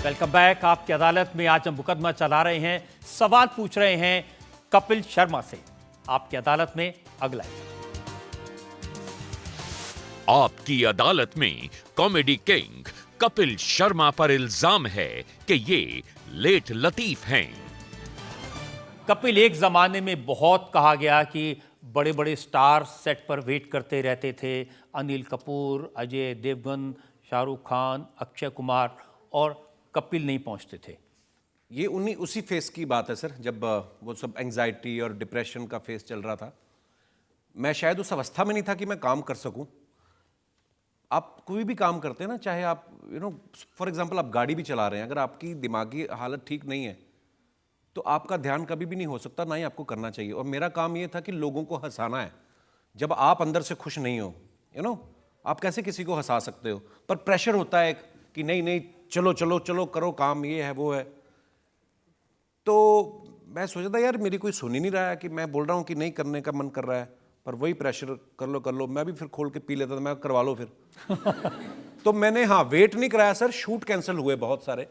Welcome back. आपकी अदालत में आज हम मुकदमा चला रहे हैं, सवाल पूछ रहे हैं कपिल शर्मा से। आपकी अदालत में अगला आपकी अदालत में कॉमेडी किंग कपिल शर्मा पर इल्जाम है कि ये लेट लतीफ हैं। कपिल, एक जमाने में बहुत कहा गया कि बड़े बड़े स्टार सेट पर वेट करते रहते थे। अनिल कपूर, अजय देवगन, शाहरुख खान, अक्षय कुमार, और कपिल नहीं पहुंचते थे। ये उसी फेस की बात है सर, जब वो सब एंजाइटी और डिप्रेशन का फेस चल रहा था। मैं शायद उस अवस्था में नहीं था कि मैं काम कर सकूं। आप कोई भी काम करते हैं ना, चाहे आप फॉर एग्जांपल आप गाड़ी भी चला रहे हैं, अगर आपकी दिमागी हालत ठीक नहीं है तो आपका ध्यान कभी भी नहीं हो सकता, ना ही आपको करना चाहिए। और मेरा काम ये था कि लोगों को हंसाना है। जब आप अंदर से खुश नहीं हो, आप कैसे किसी को हंसा सकते हो? पर प्रेशर होता है कि नहीं नहीं, चलो चलो चलो करो काम, ये है वो है। तो मैं सोचा था यार मेरी कोई सुन ही नहीं रहा है कि मैं बोल रहा हूँ कि नहीं करने का मन कर रहा है, पर वही प्रेशर, कर लो। मैं भी फिर खोल के पी लेता था, मैं करवा लो फिर। तो मैंने वेट नहीं कराया सर। शूट कैंसिल हुए बहुत सारे,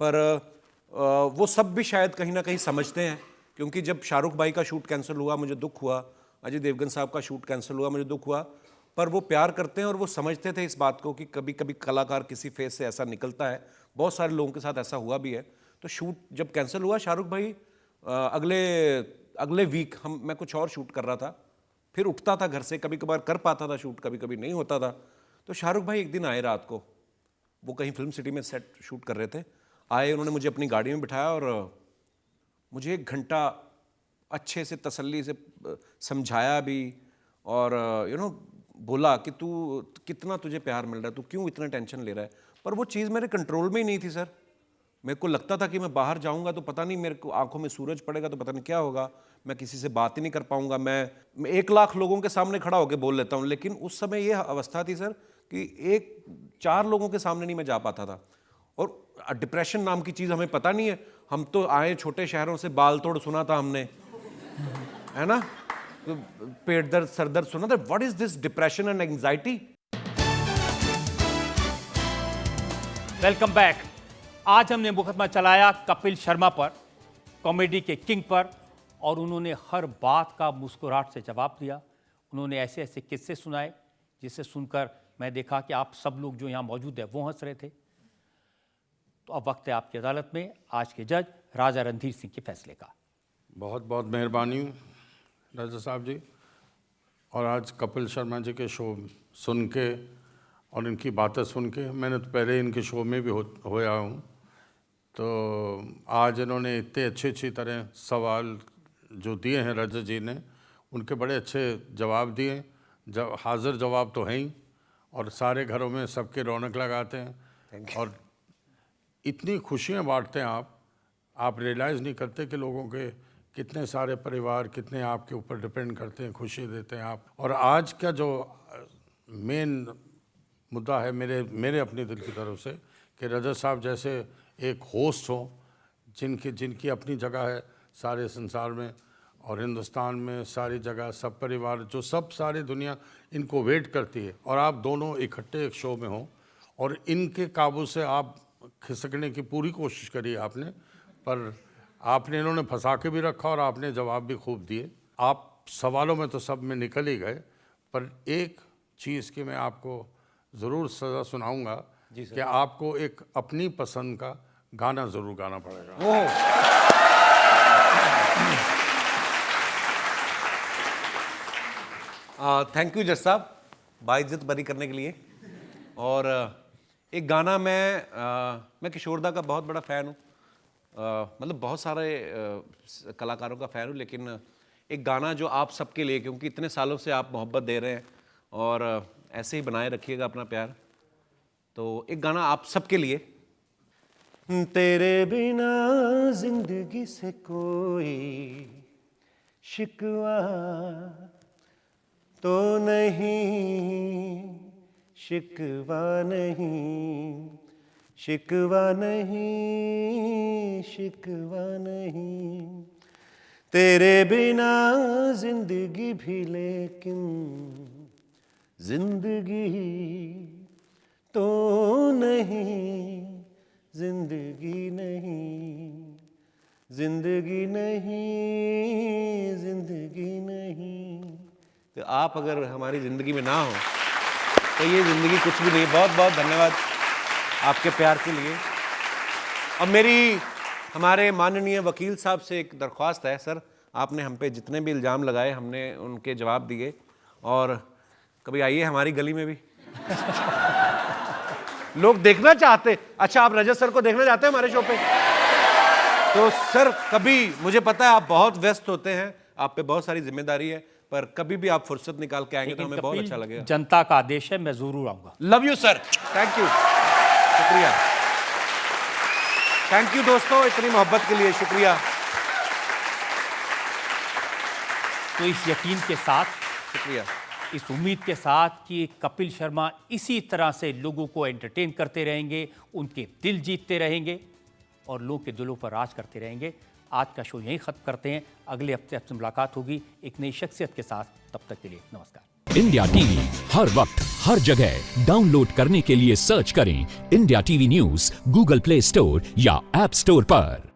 पर वो सब भी शायद कहीं ना कहीं समझते हैं, क्योंकि जब शाहरुख भाई का शूट कैंसिल हुआ मुझे दुख हुआ, अजय देवगन साहब का शूट कैंसिल हुआ मुझे दुख हुआ, पर वो प्यार करते हैं और वो समझते थे इस बात को कि कभी कभी कलाकार किसी फेस से ऐसा निकलता है। बहुत सारे लोगों के साथ ऐसा हुआ भी है। तो शूट जब कैंसिल हुआ, शाहरुख भाई अगले वीक मैं कुछ और शूट कर रहा था, फिर उठता था घर से, कभी कभार कर पाता था शूट, कभी कभी नहीं होता था। तो शाहरुख भाई एक दिन आए रात को, वो कहीं फिल्म सिटी में सेट शूट कर रहे थे, आए, उन्होंने मुझे अपनी गाड़ी में बिठाया और मुझे 1 घंटा अच्छे से तसल्ली से समझाया भी, और बोला कि तू कितना, तुझे प्यार मिल रहा है, तू क्यों इतना टेंशन ले रहा है। पर वो चीज़ मेरे कंट्रोल में ही नहीं थी सर। मेरे को लगता था कि मैं बाहर जाऊंगा तो पता नहीं, मेरे को आंखों में सूरज पड़ेगा तो पता नहीं क्या होगा, मैं किसी से बात ही नहीं कर पाऊंगा। मैं 1 लाख लोगों के सामने खड़ा होकर बोल लेता हूं, लेकिन उस समय ये अवस्था थी सर कि 4 लोगों के सामने नहीं मैं जा पाता था। और डिप्रेशन नाम की चीज़ हमें पता नहीं है। हम तो आए छोटे शहरों से, बाल तोड़ सुना था हमने, है ना, तो पेट दर्द, सर दर्द सुना था। What is this depression and anxiety? Welcome back. आज हमने मुकदमा चलाया कपिल शर्मा पर, कॉमेडी के किंग पर, और उन्होंने हर बात का मुस्कुराहट से जवाब दिया। उन्होंने ऐसे ऐसे किस्से सुनाए जिसे सुनकर मैं देखा कि आप सब लोग जो यहाँ मौजूद हैं वो हंस रहे थे। तो अब वक्त है आपकी अदालत में आज के जज राजा रणधीर सिंह के फैसले का। बहुत बहुत मेहरबानी राजा साहब जी। और आज कपिल शर्मा जी के शो सुन के और इनकी बातें सुन के, मैंने तो पहले इनके शो में भी होया हूँ, तो आज इन्होंने इतने अच्छी तरह सवाल जो दिए हैं राजा जी ने, उनके बड़े अच्छे जवाब दिए। जब हाजिर जवाब तो हैं ही, और सारे घरों में सबके रौनक लगाते हैं और इतनी खुशियाँ बांटते हैं। आप रियलाइज़ नहीं करते कि लोगों के कितने सारे परिवार कितने आपके ऊपर डिपेंड करते हैं, खुशी देते हैं आप। और आज का जो मेन मुद्दा है मेरे अपने दिल की तरफ से, कि रजत साहब जैसे एक होस्ट हो, जिनकी अपनी जगह है सारे संसार में और हिंदुस्तान में, सारी जगह, सब परिवार, जो सब सारी दुनिया इनको वेट करती है, और आप दोनों इकट्ठे एक शो में हो और इनके काबू से आप खिसकने की पूरी कोशिश करी आपने, पर आपने इन्होंने फंसा के भी रखा और आपने जवाब भी खूब दिए। आप सवालों में तो सब में निकल ही गए, पर एक चीज़ की मैं आपको ज़रूर सज़ा सुनाऊंगा कि आपको एक अपनी पसंद का गाना ज़रूर गाना पड़ेगा। थैंक यू जज साहब, बाइज्जत बरी करने के लिए। और एक गाना, मैं किशोरदा का बहुत बड़ा फ़ैन हूँ, मतलब बहुत सारे कलाकारों का फ़ैन हूँ, लेकिन एक गाना जो आप सबके लिए, क्योंकि इतने सालों से आप मोहब्बत दे रहे हैं और ऐसे ही बनाए रखिएगा अपना प्यार, तो एक गाना आप सबके लिए। तेरे बिना जिंदगी से कोई शिकवा तो नहीं, शिकवा नहीं, शिकवा नहीं, शिकवा नहीं, तेरे बिना जिंदगी भी लेकिन जिंदगी तो नहीं, जिंदगी जिंदगी नहीं, जिंदगी नहीं। तो आप अगर हमारी ज़िंदगी में ना हो तो ये ज़िंदगी कुछ भी नहीं। बहुत बहुत धन्यवाद आपके प्यार के लिए। अब मेरी हमारे माननीय वकील साहब से एक दरख्वास्त है। सर, आपने हम पे जितने भी इल्ज़ाम लगाए हमने उनके जवाब दिए, और कभी आइए हमारी गली में भी। लोग देखना चाहते। अच्छा, आप रजत सर को देखना चाहते हैं हमारे शो पे? तो सर कभी, मुझे पता है आप बहुत व्यस्त होते हैं, आप पे बहुत सारी जिम्मेदारी है, पर कभी भी आप फुर्सत निकाल के आएंगे तो हमें बहुत अच्छा लगेगा। जनता का आदेश है, मैं जरूर आऊंगा। Love you sir, thank you, शुक्रिया। थैंक यू दोस्तों, इतनी मोहब्बत के लिए शुक्रिया। तो इस यकीन के साथ, शुक्रिया, इस उम्मीद के साथ कि कपिल शर्मा इसी तरह से लोगों को एंटरटेन करते रहेंगे, उनके दिल जीतते रहेंगे और लोगों के दिलों पर राज करते रहेंगे, आज का शो यहीं खत्म करते हैं। अगले हफ्ते आपसे मुलाकात होगी एक नई शख्सियत के साथ। तब तक के लिए नमस्कार। इंडिया टीवी हर वक्त हर जगह डाउनलोड करने के लिए सर्च करें India TV news Google play store या ऐप स्टोर पर।